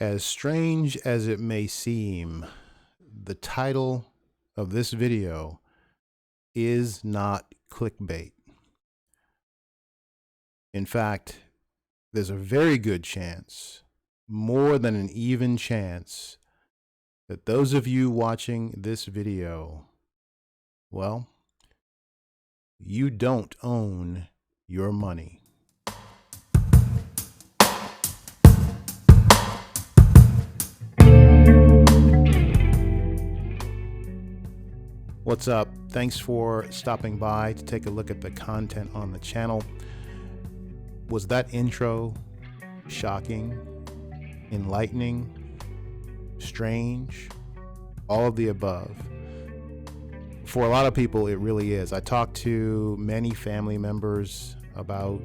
As strange as it may seem, the title of this video is not clickbait. In fact, there's a very good chance, more than an even chance, that those of you watching this video, well, you don't own your money. What's up? Thanks for stopping by to take a look at the content on the channel. Was that intro shocking, enlightening, strange? All of the above. For a lot of people, it really is. I talked to many family members about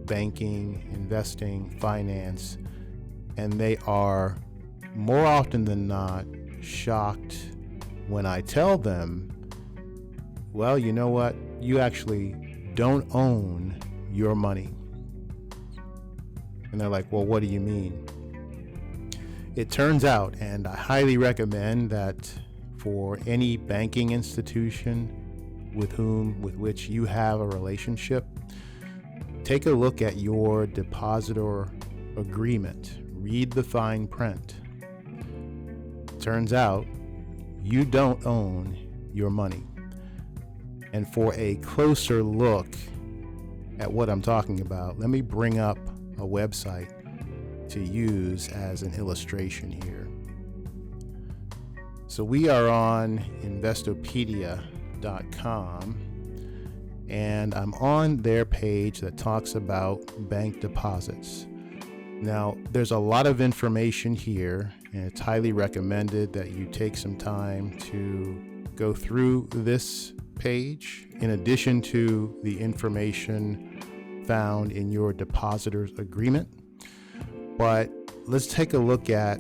banking, investing, finance, and they are more often than not shocked when I tell them, well, you know what? You actually don't own your money. And they're like, well, what do you mean? It turns out, and I highly recommend that for any banking institution with which you have a relationship, take a look at your depositor agreement. Read the fine print. Turns out you don't own your money. And for a closer look at what I'm talking about, let me bring up a website to use as an illustration here. So we are on Investopedia.com, and I'm on their page that talks about bank deposits. Now, there's a lot of information here, and it's highly recommended that you take some time to go through this page, in addition to the information found in your depositor's agreement. But let's take a look at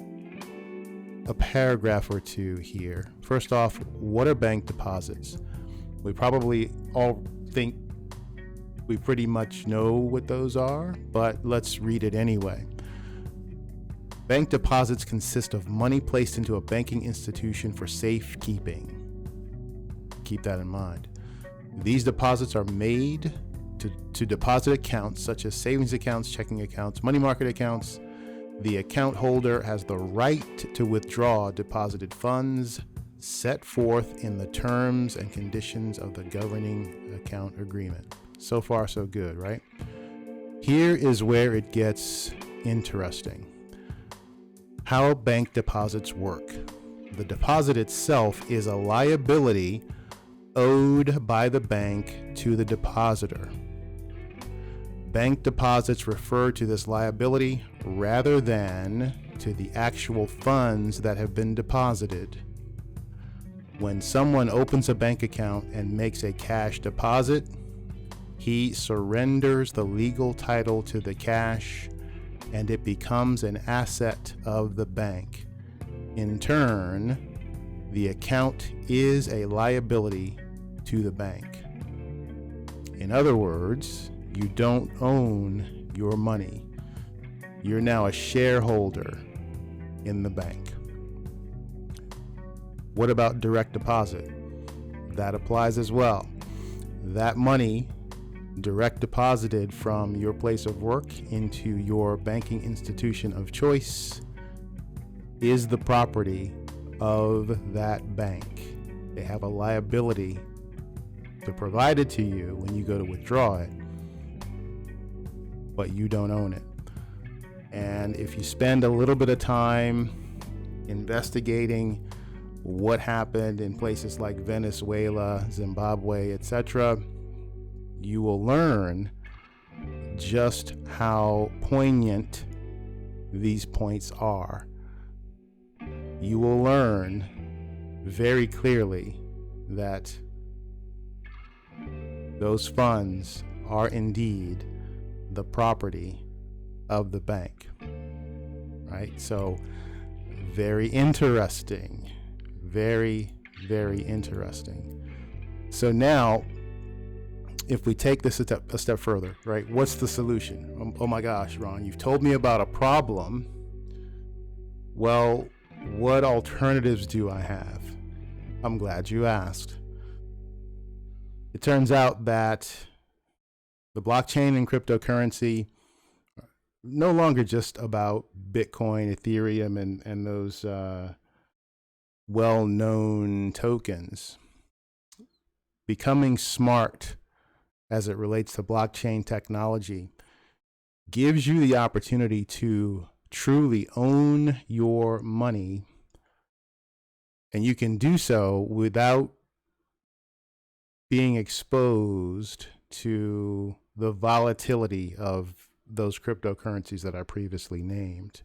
a paragraph or two here. First off, what are bank deposits? We probably all think we pretty much know what those are, but let's read it anyway. Bank deposits consist of money placed into a banking institution for safekeeping. Keep that in mind. These deposits are made to deposit accounts such as savings accounts, checking accounts, money market accounts. The account holder has the right to withdraw deposited funds set forth in the terms and conditions of the governing account agreement. So far, so good, right? Here is where it gets interesting. How bank deposits work. The deposit itself is a liability owed by the bank to the depositor. Bank deposits refer to this liability rather than to the actual funds that have been deposited. When someone opens a bank account and makes a cash deposit, he surrenders the legal title to the cash, and it becomes an asset of the bank. In turn, the account is a liability to the bank. In other words, you don't own your money. You're now a shareholder in the bank. What about direct deposit? That applies as well. That money direct deposited from your place of work into your banking institution of choice is the property of that bank. They have a liability to provide it to you when you go to withdraw it, but you don't own it. And if you spend a little bit of time investigating what happened in places like Venezuela, Zimbabwe, etc., you will learn just how poignant these points are. You will learn very clearly that those funds are indeed the property of the bank, right? So very interesting, very, very interesting. So now, if we take this a step further, right? What's the solution? Oh my gosh, Ron, you've told me about a problem. Well, what alternatives do I have? I'm glad you asked. It turns out that the blockchain and cryptocurrency are no longer just about Bitcoin, Ethereum, and those well-known tokens. Becoming smart as it relates to blockchain technology gives you the opportunity to truly own your money, and you can do so without being exposed to the volatility of those cryptocurrencies that I previously named.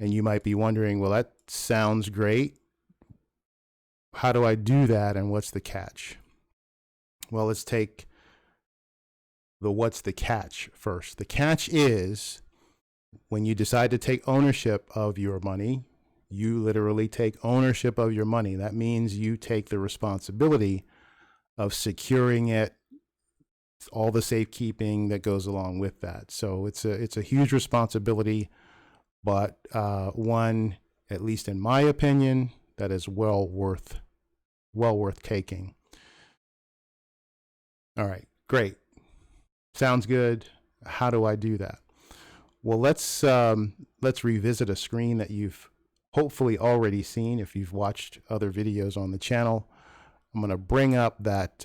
And you might be wondering, well, that sounds great. How do I do that, and what's the catch? Well, let's take the what's the catch first. The catch is when you decide to take ownership of your money, you literally take ownership of your money. That means you take the responsibility of securing it, all the safekeeping that goes along with that. So it's a huge responsibility, but one, at least in my opinion, that is well worth taking. All right, great. Sounds good. How do I do that? Well, let's revisit a screen that you've hopefully already seen if you've watched other videos on the channel. I'm going to bring up that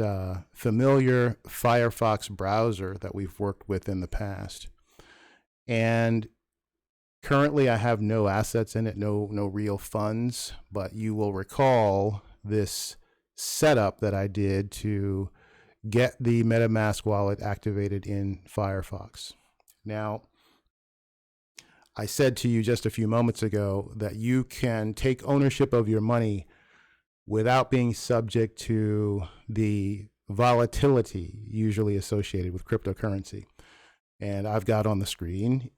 familiar Firefox browser that we've worked with in the past. And currently I have no assets in it, no real funds, but you will recall this setup that I did to get the MetaMask wallet activated in Firefox. Now, I said to you just a few moments ago that you can take ownership of your money without being subject to the volatility usually associated with cryptocurrency. And I've got on the screen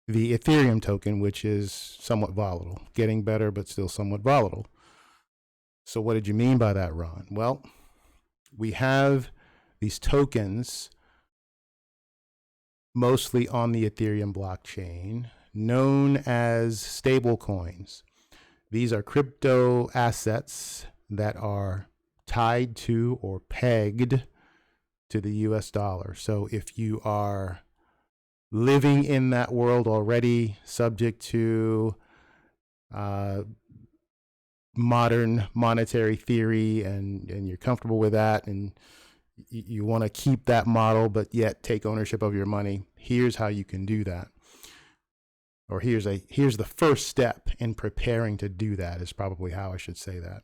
the Ethereum token, which is somewhat volatile, getting better, but still somewhat volatile. So what did you mean by that, Ron? Well, we have these tokens mostly on the Ethereum blockchain known as stable coins. These are crypto assets that are tied to or pegged to the US dollar. So if you are living in that world already, subject to modern monetary theory, and you're comfortable with that, and you want to keep that model but yet take ownership of your money, here's how you can do that. Or here's the first step in preparing to do that, is probably how I should say that.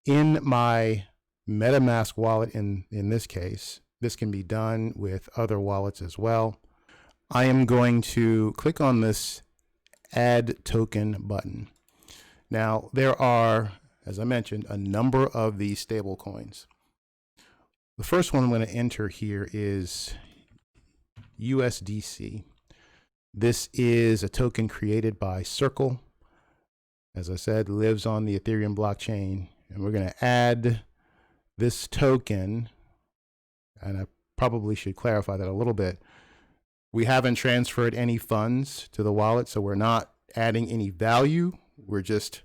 In my MetaMask wallet, in this case, this can be done with other wallets as well. I am going to click on this Add Token button. Now, there are, as I mentioned, a number of these stable coins. The first one I'm going to enter here is USDC. This is a token created by Circle. As I said, lives on the Ethereum blockchain. And we're going to add this token, and I probably should clarify that a little bit. We haven't transferred any funds to the wallet, so we're not adding any value. We're just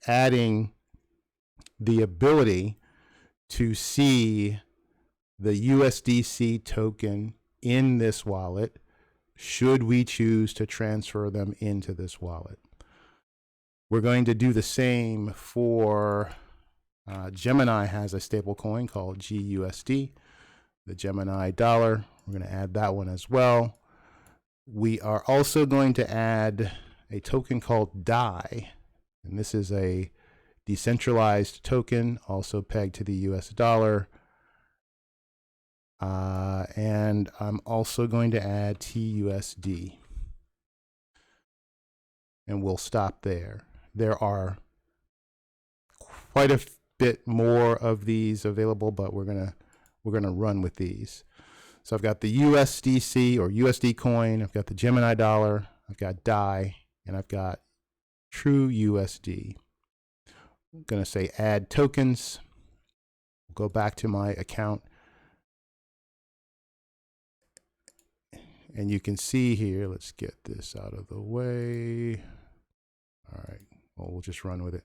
adding the ability to see the USDC token in this wallet should we choose to transfer them into this wallet. We're going to do the same for Gemini has a stable coin called GUSD, the Gemini dollar. We're going to add that one as well. We are also going to add a token called DAI, and this is a decentralized token, also pegged to the US dollar. And I'm also going to add TUSD. And we'll stop there. There are quite a bit more of these available, but we're gonna run with these. So I've got the USDC or USD coin, I've got the Gemini dollar, I've got DAI, and I've got True USD. I'm gonna say add tokens. Go back to my account. And you can see here, let's get this out of the way. All right, well, we'll just run with it.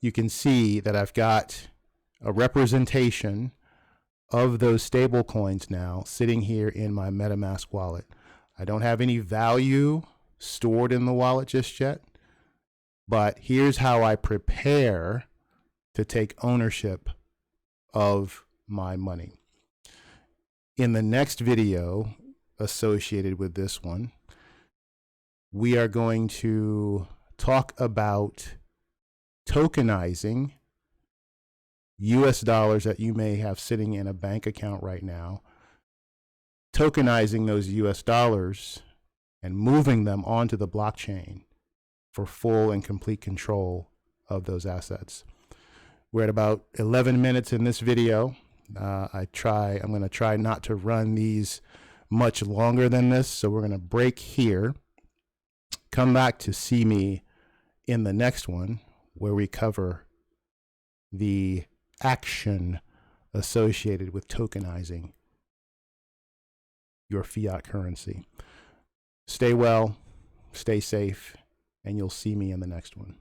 You can see that I've got a representation of those stable coins now sitting here in my MetaMask wallet. I don't have any value stored in the wallet just yet, but here's how I prepare to take ownership of my money. In the next video associated with this one, we are going to talk about tokenizing US dollars that you may have sitting in a bank account right now, tokenizing those US dollars and moving them onto the blockchain for full and complete control of those assets. We're at about 11 minutes in this video. I'm going to try not to run these much longer than this, so we're going to break here, come back to see me in the next one where we cover the action associated with tokenizing your fiat currency. Stay well, stay safe, and you'll see me in the next one.